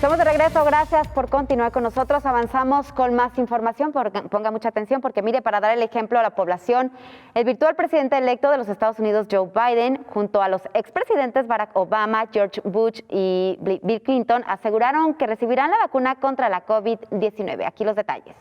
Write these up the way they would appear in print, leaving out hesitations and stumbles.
Estamos de regreso, gracias por continuar con nosotros. Avanzamos con más información, ponga mucha atención porque mire, para dar el ejemplo a la población, el virtual presidente electo de los Estados Unidos, Joe Biden, junto a los expresidentes Barack Obama, George Bush y Bill Clinton, aseguraron que recibirán la vacuna contra la COVID-19. Aquí los detalles.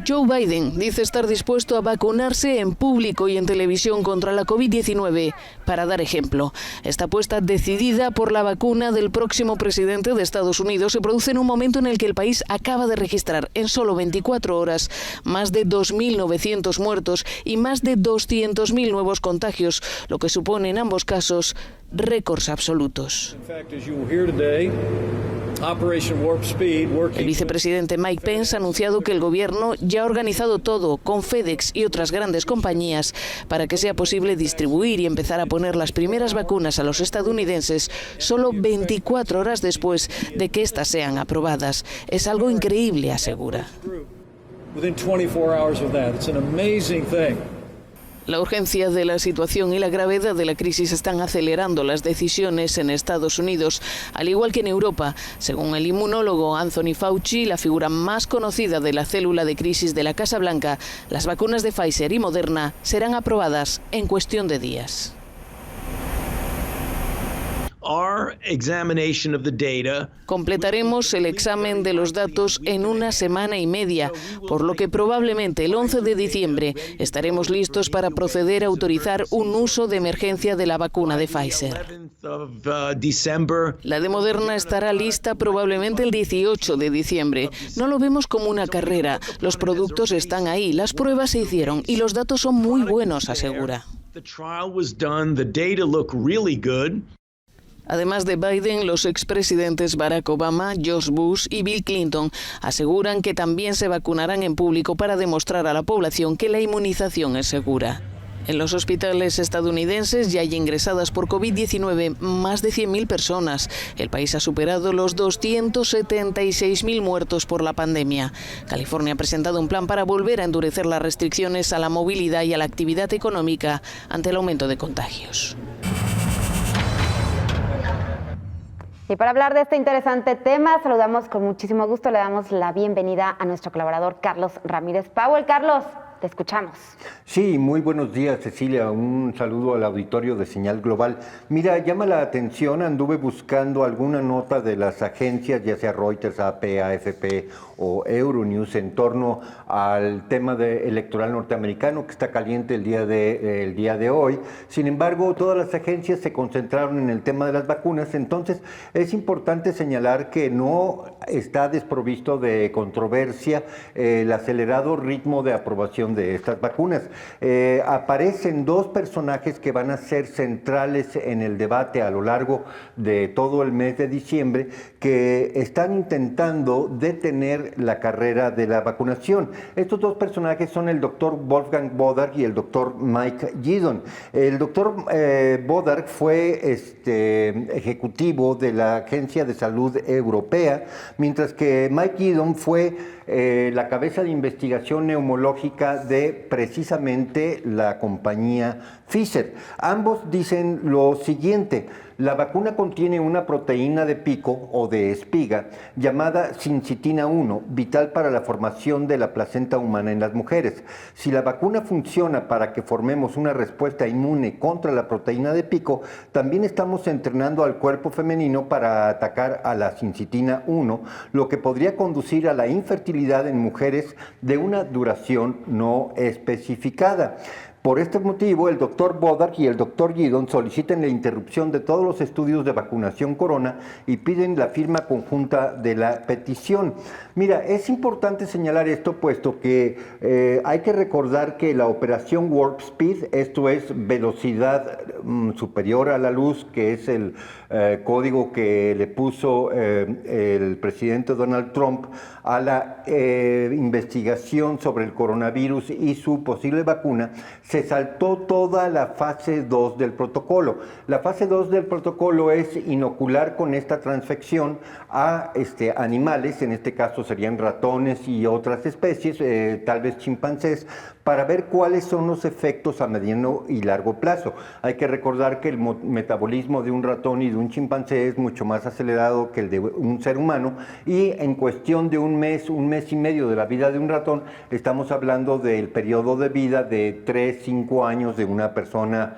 Joe Biden dice estar dispuesto a vacunarse en público y en televisión contra la COVID-19 para dar ejemplo. Esta apuesta decidida por la vacuna del próximo presidente de Estados Unidos se produce en un momento en el que el país acaba de registrar en solo 24 horas más de 2.900 muertos y más de 200.000 nuevos contagios, lo que supone en ambos casos récords absolutos. El vicepresidente Mike Pence ha anunciado que el gobierno ya ha organizado todo con FedEx y otras grandes compañías para que sea posible distribuir y empezar a poner las primeras vacunas a los estadounidenses solo 24 horas después de que éstas sean aprobadas. Es algo increíble, asegura. La urgencia de la situación y la gravedad de la crisis están acelerando las decisiones en Estados Unidos, al igual que en Europa. Según el inmunólogo Anthony Fauci, la figura más conocida de la célula de crisis de la Casa Blanca, las vacunas de Pfizer y Moderna serán aprobadas en cuestión de días. Completaremos el examen de los datos en una semana y media, por lo que probablemente el 11 de diciembre estaremos listos para proceder a autorizar un uso de emergencia de la vacuna de Pfizer. La de Moderna estará lista probablemente el 18 de diciembre. No lo vemos como una carrera. Los productos están ahí, las pruebas se hicieron y los datos son muy buenos, asegura. Además de Biden, los expresidentes Barack Obama, George Bush y Bill Clinton aseguran que también se vacunarán en público para demostrar a la población que la inmunización es segura. En los hospitales estadounidenses ya hay ingresadas por COVID-19 más de 100.000 personas. El país ha superado los 276.000 muertos por la pandemia. California ha presentado un plan para volver a endurecer las restricciones a la movilidad y a la actividad económica ante el aumento de contagios. Y para hablar de este interesante tema, saludamos con muchísimo gusto, le damos la bienvenida a nuestro colaborador Carlos Ramírez Powell. Carlos, te escuchamos. Sí, muy buenos días, Cecilia. Un saludo al auditorio de Señal Global. Mira, llama la atención, anduve buscando alguna nota de las agencias, ya sea Reuters, AP, AFP o Euronews, en torno al tema electoral norteamericano que está caliente el día de hoy. Sin embargo, todas las agencias se concentraron en el tema de las vacunas, entonces es importante señalar que no está desprovisto de controversia el acelerado ritmo de aprobación de estas vacunas. Aparecen dos personajes que van a ser centrales en el debate a lo largo de todo el mes de diciembre, que están intentando detener la carrera de la vacunación. Estos dos personajes son el doctor Wolfgang Bodark y el doctor Mike Yeadon. El doctor Bodark fue ejecutivo de la Agencia de Salud Europea, mientras que Mike Yeadon fue la cabeza de investigación neumológica de precisamente la compañía Pfizer. Ambos dicen lo siguiente: la vacuna contiene una proteína de pico o de espiga llamada sincitina 1, vital para la formación de la placenta humana en las mujeres. Si la vacuna funciona para que formemos una respuesta inmune contra la proteína de pico, también estamos entrenando al cuerpo femenino para atacar a la sincitina 1, lo que podría conducir a la infertilidad en mujeres de una duración no especificada. Por este motivo, el doctor Bodark y el doctor Yeadon solicitan la interrupción de todos los estudios de vacunación corona y piden la firma conjunta de la petición. Mira, es importante señalar esto, puesto que hay que recordar que la operación Warp Speed, esto es velocidad superior a la luz, que es el código que le puso el presidente Donald Trump a la investigación sobre el coronavirus y su posible vacuna, se saltó toda la fase 2 del protocolo. La fase 2 del protocolo es inocular con esta transfección a animales, en este caso serían ratones y otras especies, tal vez chimpancés, para ver cuáles son los efectos a mediano y largo plazo. Hay que recordar que el metabolismo de un ratón y de un chimpancé es mucho más acelerado que el de un ser humano, y en cuestión de un mes y medio de la vida de un ratón, estamos hablando del periodo de vida de 3-5 años de una persona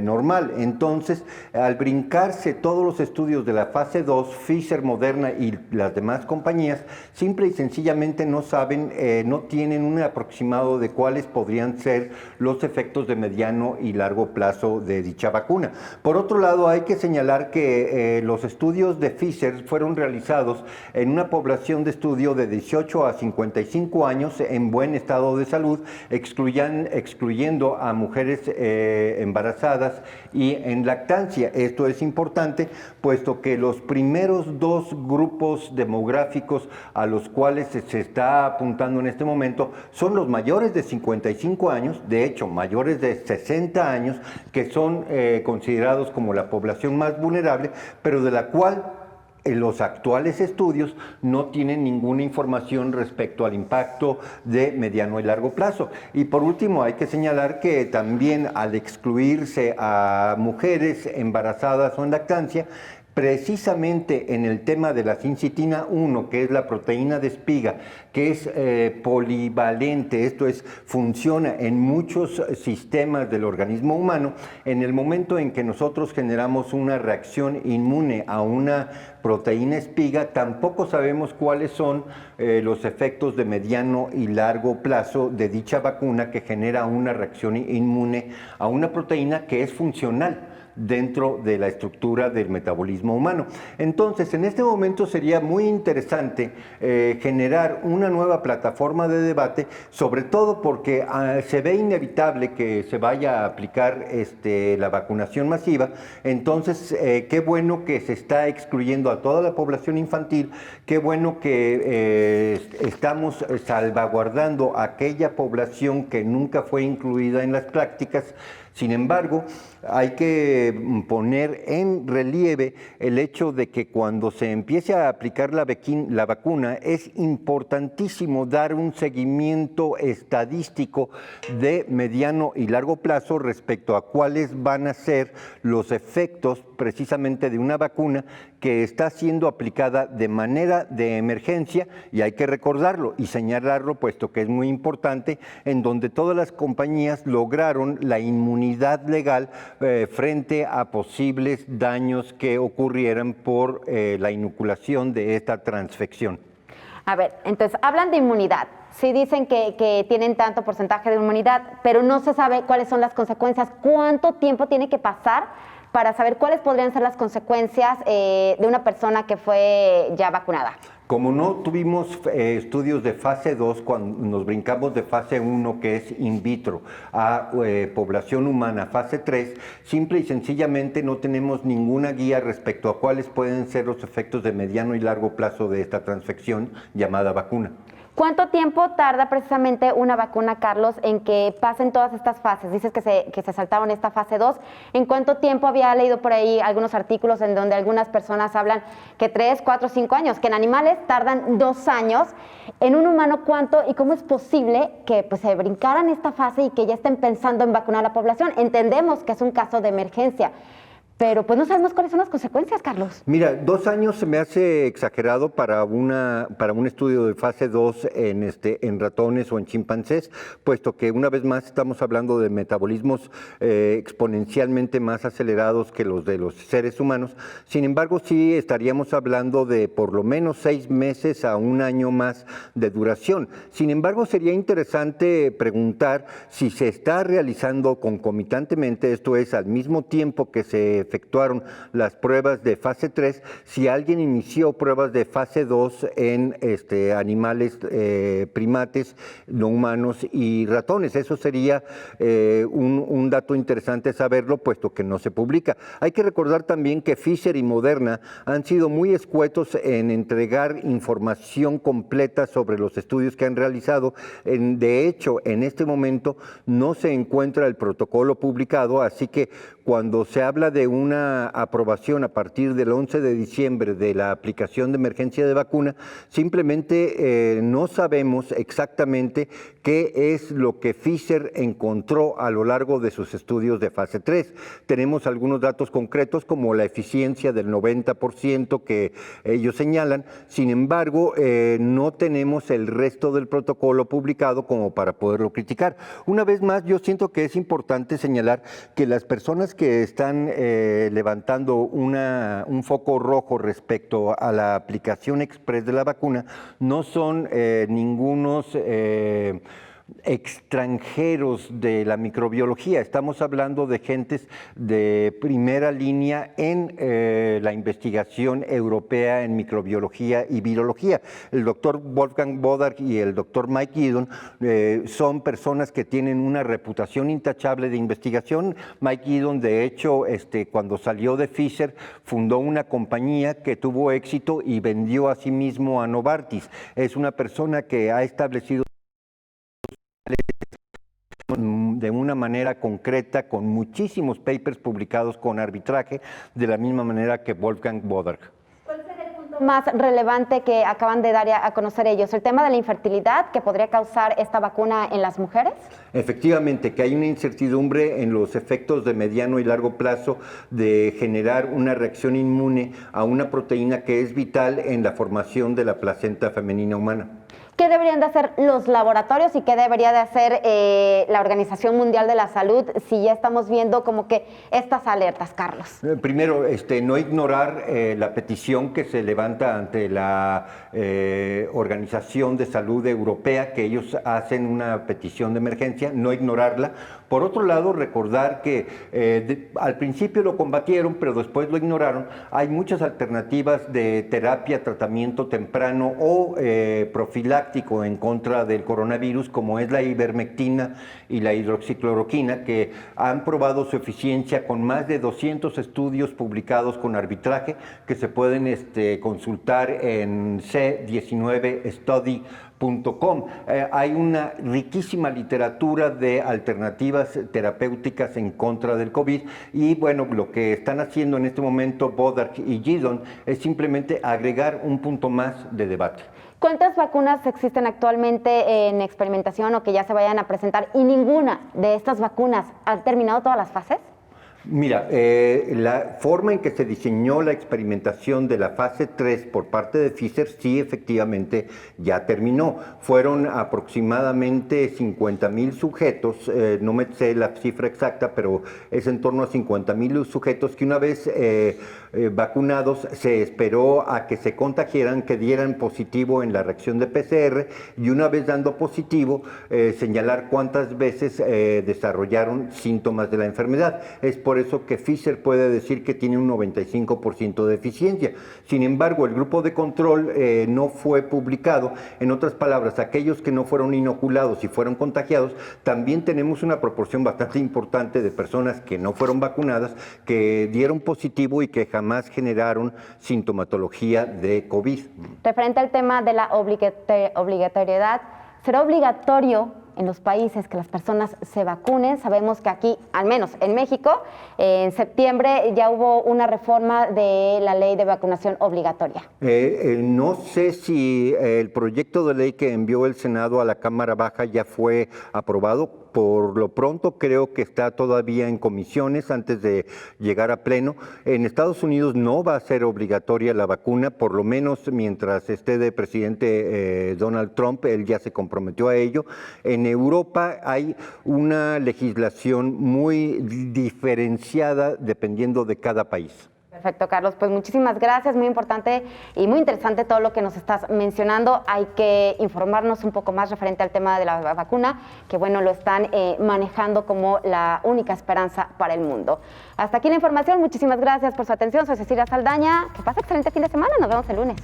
normal. Entonces, al brincarse todos los estudios de la fase 2, Pfizer, Moderna y las demás compañías, simple y sencillamente no saben, no tienen un aproximado de cuáles podrían ser los efectos de mediano y largo plazo de dicha vacuna. Por otro lado, hay que señalar que los estudios de Pfizer fueron realizados en una población de estudio de 18 a 55 años en buen estado de salud, excluyendo a mujeres embarazadas y en lactancia. Esto es importante, puesto que los primeros 2 grupos demográficos a los cuales se está apuntando en este momento son los mayores de 55 años, de hecho mayores de 60 años, que son considerados como la población más vulnerable, pero de la cual los actuales estudios no tienen ninguna información respecto al impacto de mediano y largo plazo. Y por último, hay que señalar que también al excluirse a mujeres embarazadas o en lactancia, precisamente en el tema de la sincitina 1, que es la proteína de espiga, que es polivalente, esto es, funciona en muchos sistemas del organismo humano, en el momento en que nosotros generamos una reacción inmune a una proteína espiga, tampoco sabemos cuáles son los efectos de mediano y largo plazo de dicha vacuna que genera una reacción inmune a una proteína que es funcional dentro de la estructura del metabolismo humano. Entonces, en este momento sería muy interesante generar una nueva plataforma de debate, sobre todo porque se ve inevitable que se vaya a aplicar la vacunación masiva. Entonces, qué bueno que se está excluyendo a toda la población infantil, qué bueno que estamos salvaguardando a aquella población que nunca fue incluida en las prácticas. Sin embargo, hay que poner en relieve el hecho de que cuando se empiece a aplicar la vacuna es importantísimo dar un seguimiento estadístico de mediano y largo plazo respecto a cuáles van a ser los efectos precisamente de una vacuna que está siendo aplicada de manera de emergencia, y hay que recordarlo y señalarlo, puesto que es muy importante, en donde todas las compañías lograron la inmunidad legal frente a posibles daños que ocurrieran por la inoculación de esta transfección. A ver, entonces, hablan de inmunidad. Sí dicen que tienen tanto porcentaje de inmunidad, pero no se sabe cuáles son las consecuencias. ¿Cuánto tiempo tiene que pasar para saber cuáles podrían ser las consecuencias de una persona que fue ya vacunada? Como no tuvimos estudios de fase 2, cuando nos brincamos de fase 1, que es in vitro, a población humana, fase 3, simple y sencillamente no tenemos ninguna guía respecto a cuáles pueden ser los efectos de mediano y largo plazo de esta transfección llamada vacuna. ¿Cuánto tiempo tarda precisamente una vacuna, Carlos, en que pasen todas estas fases? Dices que se saltaron esta fase 2. ¿En cuánto tiempo? Había leído por ahí algunos artículos en donde algunas personas hablan que 3, 4, 5 años, que en animales tardan 2 años. En un humano, ¿cuánto? ¿Y cómo es posible que se brincaran esta fase y que ya estén pensando en vacunar a la población? Entendemos que es un caso de emergencia, pero pues no sabemos cuáles son las consecuencias, Carlos. Mira, 2 años se me hace exagerado para un estudio de fase 2 en ratones o en chimpancés, puesto que una vez más estamos hablando de metabolismos exponencialmente más acelerados que los de los seres humanos. Sin embargo, sí estaríamos hablando de por lo menos 6 meses a 1 año más de duración. Sin embargo, sería interesante preguntar si se está realizando concomitantemente, esto es, al mismo tiempo que se efectuaron las pruebas de fase 3, si alguien inició pruebas de fase 2 en animales primates, no humanos y ratones. Eso sería un dato interesante saberlo, puesto que no se publica. Hay que recordar también que Pfizer y Moderna han sido muy escuetos en entregar información completa sobre los estudios que han realizado. De hecho, en este momento no se encuentra el protocolo publicado, así que cuando se habla de una aprobación a partir del 11 de diciembre de la aplicación de emergencia de vacuna, simplemente no sabemos exactamente qué es lo que Pfizer encontró a lo largo de sus estudios de fase 3. Tenemos algunos datos concretos como la eficiencia del 90% que ellos señalan, sin embargo, no tenemos el resto del protocolo publicado como para poderlo criticar. Una vez más, yo siento que es importante señalar que las personas que están levantando un foco rojo respecto a la aplicación express de la vacuna no son ningunos extranjeros de la microbiología. Estamos hablando de gentes de primera línea en la investigación europea en microbiología y virología. El doctor Wolfgang Bodark y el doctor Mike Yeadon son personas que tienen una reputación intachable de investigación. Mike Yeadon, de hecho, cuando salió de Pfizer, fundó una compañía que tuvo éxito y vendió a sí mismo a Novartis. Es una persona que ha establecido de una manera concreta, con muchísimos papers publicados con arbitraje, de la misma manera que Wolfgang Bodark. ¿Cuál sería el punto más relevante que acaban de dar a conocer ellos? ¿El tema de la infertilidad que podría causar esta vacuna en las mujeres? Efectivamente, que hay una incertidumbre en los efectos de mediano y largo plazo de generar una reacción inmune a una proteína que es vital en la formación de la placenta femenina humana. ¿Qué deberían de hacer los laboratorios y qué debería de hacer la Organización Mundial de la Salud si ya estamos viendo como que estas alertas, Carlos? Primero, no ignorar la petición que se levanta ante la Organización de Salud Europea, que ellos hacen una petición de emergencia, no ignorarla. Por otro lado, recordar que al principio lo combatieron, pero después lo ignoraron. Hay muchas alternativas de terapia, tratamiento temprano o profiláctico en contra del coronavirus, como es la ivermectina y la hidroxicloroquina, que han probado su eficiencia con más de 200 estudios publicados con arbitraje, que se pueden consultar en C19study.com. Hay una riquísima literatura de alternativas terapéuticas en contra del COVID y bueno, lo que están haciendo en este momento Bodark y Yeadon es simplemente agregar un punto más de debate. ¿Cuántas vacunas existen actualmente en experimentación o que ya se vayan a presentar y ninguna de estas vacunas ha terminado todas las fases? Mira, la forma en que se diseñó la experimentación de la fase 3 por parte de Pfizer sí efectivamente ya terminó. Fueron aproximadamente 50,000 sujetos, no me sé la cifra exacta, pero es en torno a 50,000 sujetos que una vez vacunados se esperó a que se contagiaran, que dieran positivo en la reacción de PCR y una vez dando positivo señalar cuántas veces desarrollaron síntomas de la enfermedad. Es por eso que Pfizer puede decir que tiene un 95% de eficiencia. Sin embargo, el grupo de control no fue publicado. En otras palabras, aquellos que no fueron inoculados y fueron contagiados, también tenemos una proporción bastante importante de personas que no fueron vacunadas, que dieron positivo y que jamás generaron sintomatología de COVID. Referente al tema de la obligatoriedad, ¿será obligatorio en los países que las personas se vacunen? Sabemos que aquí, al menos en México, en septiembre ya hubo una reforma de la ley de vacunación obligatoria. No sé si el proyecto de ley que envió el Senado a la Cámara Baja ya fue aprobado. Por lo pronto creo que está todavía en comisiones antes de llegar a pleno. En Estados Unidos no va a ser obligatoria la vacuna, por lo menos mientras esté de presidente Donald Trump, él ya se comprometió a ello. En Europa hay una legislación muy diferenciada dependiendo de cada país. Perfecto, Carlos. Pues muchísimas gracias. Muy importante y muy interesante todo lo que nos estás mencionando. Hay que informarnos un poco más referente al tema de la vacuna, que bueno, lo están manejando como la única esperanza para el mundo. Hasta aquí la información. Muchísimas gracias por su atención. Soy Cecilia Saldaña. Que pase excelente fin de semana. Nos vemos el lunes.